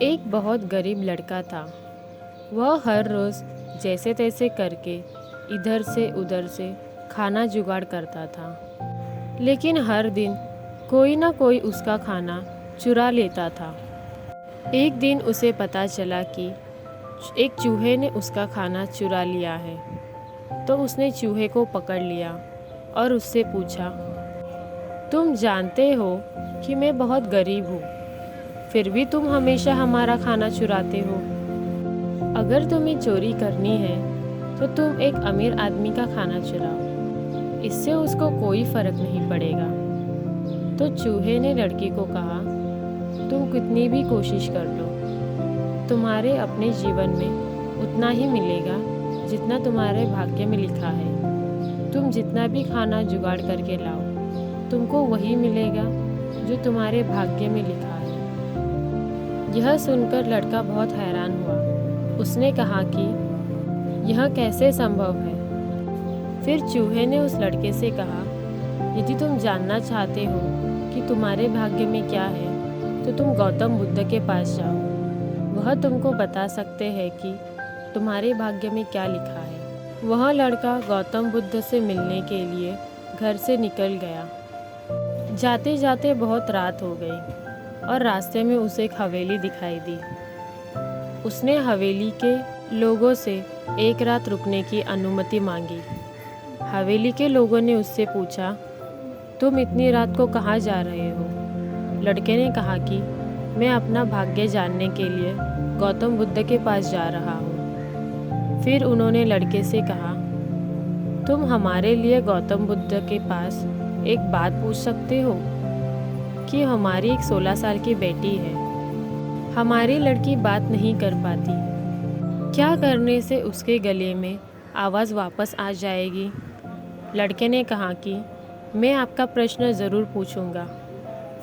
एक बहुत गरीब लड़का था। वह हर रोज़ जैसे तैसे करके इधर से उधर से खाना जुगाड़ करता था, लेकिन हर दिन कोई ना कोई उसका खाना चुरा लेता था। एक दिन उसे पता चला कि एक चूहे ने उसका खाना चुरा लिया है। तो उसने चूहे को पकड़ लिया और उससे पूछा, तुम जानते हो कि मैं बहुत गरीब हूँ, फिर भी तुम हमेशा हमारा खाना चुराते हो। अगर तुम्हें चोरी करनी है तो तुम एक अमीर आदमी का खाना चुराओ, इससे उसको कोई फर्क नहीं पड़ेगा। तो चूहे ने लड़की को कहा, तुम कितनी भी कोशिश कर लो, तुम्हारे अपने जीवन में उतना ही मिलेगा जितना तुम्हारे भाग्य में लिखा है। तुम जितना भी खाना जुगाड़ करके लाओ, तुमको वही मिलेगा जो तुम्हारे भाग्य में लिखा है। यह सुनकर लड़का बहुत हैरान हुआ। उसने कहा कि यह कैसे संभव है। फिर चूहे ने उस लड़के से कहा, यदि तुम जानना चाहते हो कि तुम्हारे भाग्य में क्या है तो तुम गौतम बुद्ध के पास जाओ। वह तुमको बता सकते हैं कि तुम्हारे भाग्य में क्या लिखा है। वह लड़का गौतम बुद्ध से मिलने के लिए घर से निकल गया। जाते जाते बहुत रात हो गई और रास्ते में उसे एक हवेली दिखाई दी। उसने हवेली के लोगों से एक रात रुकने की अनुमति मांगी। हवेली के लोगों ने उससे पूछा, तुम इतनी रात को कहाँ जा रहे हो? लड़के ने कहा कि मैं अपना भाग्य जानने के लिए गौतम बुद्ध के पास जा रहा हूँ। फिर उन्होंने लड़के से कहा, तुम हमारे लिए गौतम बुद्ध के पास एक बात पूछ सकते हो कि हमारी एक 16 साल की बेटी है। हमारी लड़की बात नहीं कर पाती। क्या करने से उसके गले में आवाज़ वापस आ जाएगी? लड़के ने कहा कि मैं आपका प्रश्न ज़रूर पूछूंगा।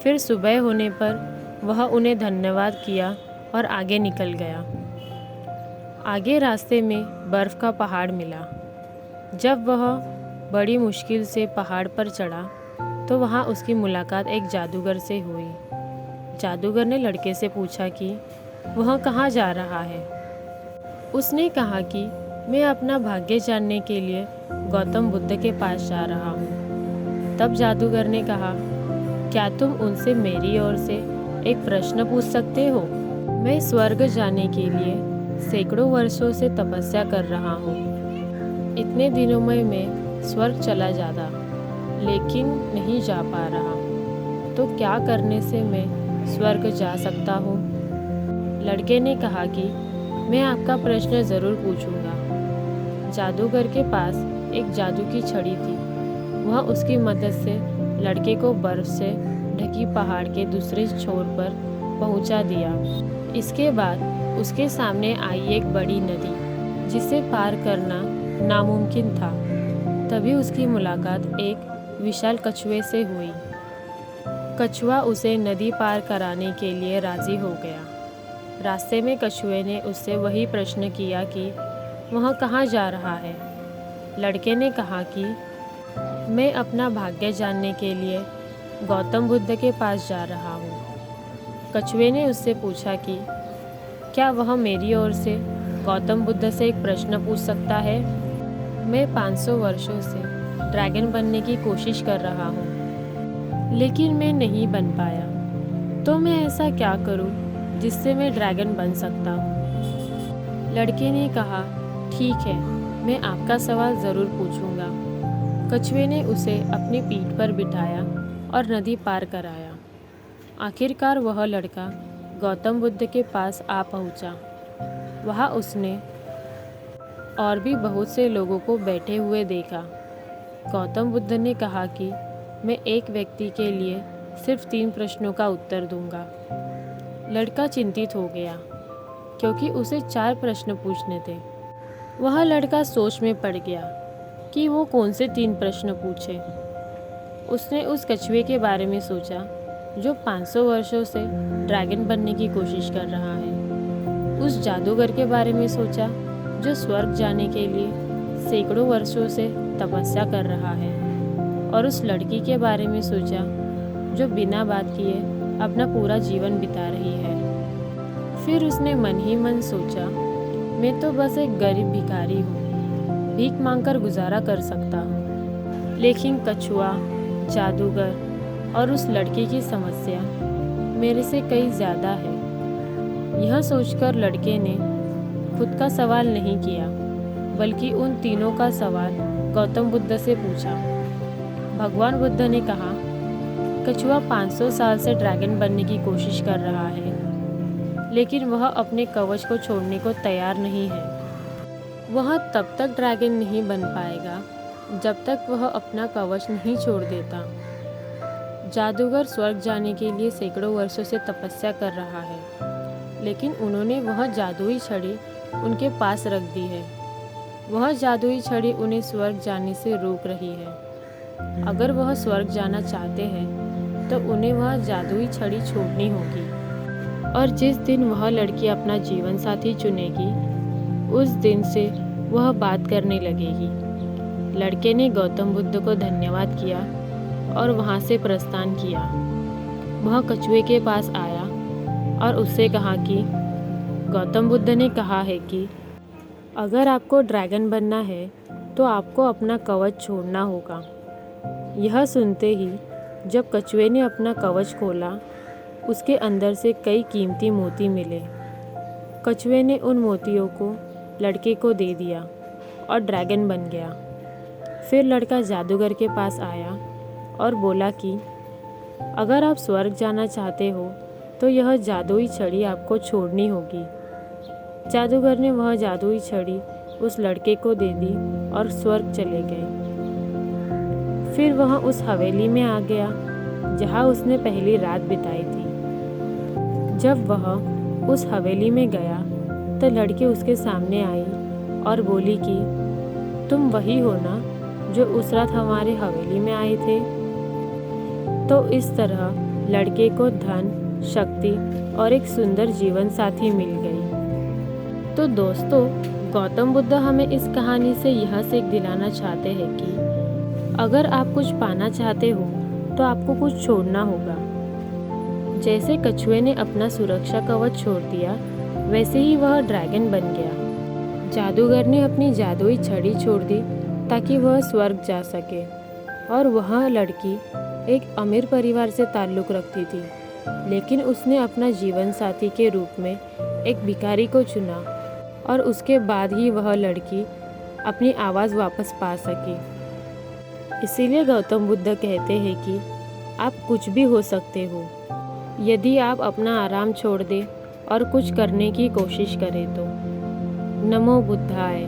फिर सुबह होने पर वह उन्हें धन्यवाद किया और आगे निकल गया। आगे रास्ते में बर्फ़ का पहाड़ मिला। जब वह बड़ी मुश्किल से पहाड़ पर चढ़ा तो वहाँ उसकी मुलाकात एक जादूगर से हुई। जादूगर ने लड़के से पूछा कि वह कहाँ जा रहा है। उसने कहा कि मैं अपना भाग्य जानने के लिए गौतम बुद्ध के पास जा रहा हूँ। तब जादूगर ने कहा, क्या तुम उनसे मेरी ओर से एक प्रश्न पूछ सकते हो? मैं स्वर्ग जाने के लिए सैकड़ों वर्षों से तपस्या कर रहा हूँ। इतने दिनों में मैं स्वर्ग चला जाता, लेकिन नहीं जा पा रहा। तो क्या करने से मैं स्वर्ग जा सकता हूँ? लड़के ने कहा कि मैं आपका प्रश्न ज़रूर पूछूंगा। जादूगर के पास एक जादू की छड़ी थी। वह उसकी मदद से लड़के को बर्फ से ढकी पहाड़ के दूसरे छोर पर पहुंचा दिया। इसके बाद उसके सामने आई एक बड़ी नदी, जिसे पार करना नामुमकिन था। तभी उसकी मुलाकात एक विशाल कछुए से हुई। कछुआ उसे नदी पार कराने के लिए राज़ी हो गया। रास्ते में कछुए ने उससे वही प्रश्न किया कि वह कहाँ जा रहा है। लड़के ने कहा कि मैं अपना भाग्य जानने के लिए गौतम बुद्ध के पास जा रहा हूँ। कछुए ने उससे पूछा कि क्या वह मेरी ओर से गौतम बुद्ध से एक प्रश्न पूछ सकता है? मैं 500 वर्षों से ड्रैगन बनने की कोशिश कर रहा हूँ, लेकिन मैं नहीं बन पाया। तो मैं ऐसा क्या करूँ जिससे मैं ड्रैगन बन सकता हूँ? लड़के ने कहा, ठीक है, मैं आपका सवाल ज़रूर पूछूंगा। कछुए ने उसे अपनी पीठ पर बिठाया और नदी पार कराया। आखिरकार वह लड़का गौतम बुद्ध के पास आ पहुँचा। वहाँ उसने और भी बहुत से लोगों को बैठे हुए देखा। गौतम बुद्ध ने कहा कि मैं एक व्यक्ति के लिए सिर्फ 3 प्रश्नों का उत्तर दूंगा। लड़का चिंतित हो गया क्योंकि उसे 4 प्रश्न पूछने थे। वह लड़का सोच में पड़ गया कि वो कौन से 3 प्रश्न पूछे। उसने उस कछुए के बारे में सोचा जो 500 वर्षों से ड्रैगन बनने की कोशिश कर रहा है। उस जादूगर के बारे में सोचा जो स्वर्ग जाने के लिए सैकड़ों वर्षों से तपस्या कर रहा है। और उस लड़की के बारे में सोचा जो बिना बात किए अपना पूरा जीवन बिता रही है। फिर उसने मन ही मन सोचा, मैं तो बस एक गरीब भिखारी हूँ, भीख मांगकर गुजारा कर सकता हूँ। लेकिन कछुआ, जादूगर और उस लड़की की समस्या मेरे से कई ज़्यादा है। यह सोचकर लड़के ने खुद का सवाल नहीं किया, बल्कि उन तीनों का सवाल गौतम बुद्ध से पूछा। भगवान बुद्ध ने कहा, कछुआ 500 साल से ड्रैगन बनने की कोशिश कर रहा है, लेकिन वह अपने कवच को छोड़ने को तैयार नहीं है। वह तब तक ड्रैगन नहीं बन पाएगा जब तक वह अपना कवच नहीं छोड़ देता। जादूगर स्वर्ग जाने के लिए सैकड़ों वर्षों से तपस्या कर रहा है, लेकिन उन्होंने वह जादुई छड़ी उनके पास रख दी है। वह जादुई छड़ी उन्हें स्वर्ग जाने से रोक रही है। अगर वह स्वर्ग जाना चाहते हैं तो उन्हें वह जादुई छड़ी छोड़नी होगी। और जिस दिन वह लड़की अपना जीवन साथी चुनेगी, उस दिन से वह बात करने लगेगी। लड़के ने गौतम बुद्ध को धन्यवाद किया और वहाँ से प्रस्थान किया। वह कछुए के पास आया और उससे कहा कि गौतम बुद्ध ने कहा है कि अगर आपको ड्रैगन बनना है तो आपको अपना कवच छोड़ना होगा। यह सुनते ही जब कछुए ने अपना कवच खोला, उसके अंदर से कई कीमती मोती मिले। कछुए ने उन मोतियों को लड़के को दे दिया और ड्रैगन बन गया। फिर लड़का जादूगर के पास आया और बोला कि अगर आप स्वर्ग जाना चाहते हो तो यह जादुई छड़ी आपको छोड़नी होगी। जादूगर ने वह जादुई छड़ी उस लड़के को दे दी और स्वर्ग चले गए। फिर वह उस हवेली में आ गया जहाँ उसने पहली रात बिताई थी। जब वह उस हवेली में गया तो लड़की उसके सामने आई और बोली कि तुम वही हो ना जो उस रात हमारे हवेली में आए थे। तो इस तरह लड़के को धन, शक्ति और एक सुंदर जीवन साथी मिल गई। तो दोस्तों, गौतम बुद्ध हमें इस कहानी से यह सीख दिलाना चाहते हैं कि अगर आप कुछ पाना चाहते हो तो आपको कुछ छोड़ना होगा। जैसे कछुए ने अपना सुरक्षा कवच छोड़ दिया, वैसे ही वह ड्रैगन बन गया। जादूगर ने अपनी जादुई छड़ी छोड़ दी ताकि वह स्वर्ग जा सके। और वह लड़की एक अमीर परिवार से ताल्लुक़ रखती थी, लेकिन उसने अपना जीवन साथी के रूप में एक भिखारी को चुना और उसके बाद ही वह लड़की अपनी आवाज़ वापस पा सकी। इसीलिए गौतम बुद्ध कहते हैं कि आप कुछ भी हो सकते हो यदि आप अपना आराम छोड़ दें और कुछ करने की कोशिश करें तो। नमो बुद्धाय।